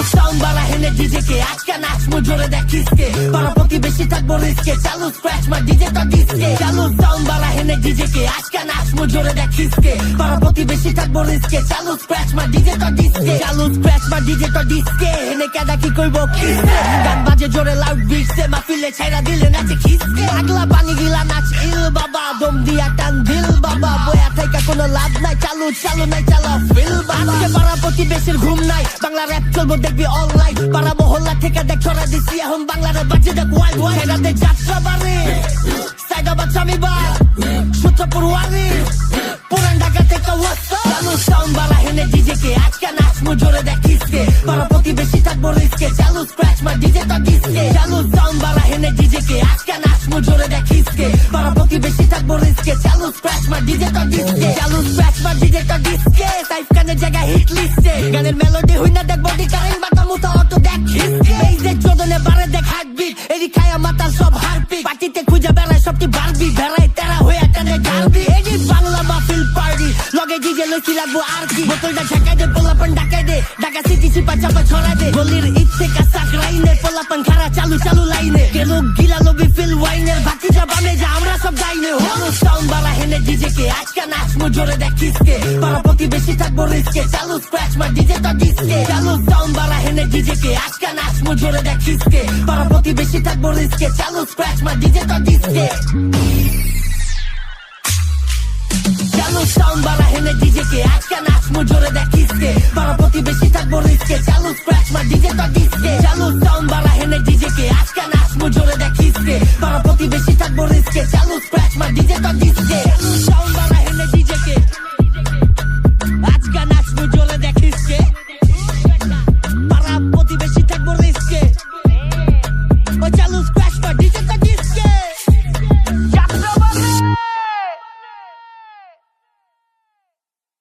sound वाला है DJ के आज का नाच मुझे देख किसके para প্রতিবেশী থাকবো রিস্কে চালু স্ক্র্যাচ মা ডিজে তো ডিস্কে চালু সাউন্ড वाला है डीजे के आज का नाच मुझे देख किसके para প্রতিবেশী থাকবো রিস্কে চালু স্ক্র্যাচ মা ডিজে তো ডিস্কে চালু স্ক্র্যাচ মা ডিজে তো ডিস্কে এনে কেডা কি কইবো কিসকে গান বাজে জোরে লাউড বিটসে মাহফিলে ছাইরা দিলে নাচে খিসকে আগলা পানি গিলা নাচ ইল বাবা দম দিয়া টান দিল বাবা বয়া থেকে কোনো লাভ নাই চালু চালু নাই চালা ফিল বাবা আজকে para প্রতিবেশীর ঘুম নাই বাংলা র‍্যাপ চলবো দেখবি অনলাইন para মহল্লা থেকে দেখ ছড়া দিছি এখন বাংলার বাজে দেখ ওয়াই ওয়াই সেটাতে যাত্রা বাড়ি সাইদাবাদ স্বামীবাদ সূত্রপুর ওয়ারি পুরান ঢাকা থেকে ওয়াসা চালু সাউন্ড वाला है डीजे के आज का नाच मुझे देख किसके para প্রতিবেশী থাকবো রিস্কে চালু স্ক্র্যাচ মা ডিজে তো ডিস্কে চালু সাউন্ড वाला है डीजे के आज का नाच मुझे देख किसके para প্রতিবেশী থাকবো রিস্কে চালু স্ক্র্যাচ মা ডিজে তো ডিস্কে চালু স্ক্র্যাচ মা ডিজে তো ডিস্কে সাইফ কানের জায়গা হিট লিস্টে গানের মেলোডি হই না দেখ বডি কারেন্ট বাটা মুতা অটো দেখ হিসকে বেজে চোদনে বারে দেখ হার্টবিট এডি খায়া মাতাল সব হারপিক পার্টিতে খুঁজে বেড়ায় সবটি বারবি বেড়ায় তেরা হয়ে টানে ঢালবি এডি বাংলা মাহফিল পার্টি লগে ডিজে লইছি লাগবো আর কি বোতলটা ঝাঁকাই দে পোলাপন ঢাকাই দে ঢাকা সিটি সিপা চাপা ছড়াই দে গলির ইচ্ছে কাসাক রাইনে পোলাপন খারা চালু চালু লাইনে কেলো গিলা লবি ফিল ওয়াইনের বাকি যা বামে যা আমরা সব গাইনে হলো সাউন্ড वाला है डीजे के आज का नाच मुझे देख किसके para প্রতিবেশী থাকবো রিস্কে চালু স্ক্র্যাচ মা ডিজে তো ডিস্কে চালু সাউন্ড वाला है डीजे के आज का नाच मुझे देख किसके para প্রতিবেশী থাকবো রিস্কে চালু স্ক্র্যাচ মা ডিজে তো ডিস্কে চালু সাউন্ড वाला है डीजे के आज का नाच मुझे देख किसके para প্রতিবেশী থাকবো রিস্কে চালু স্ক্র্যাচ মা ডিজে তো ডিস্কে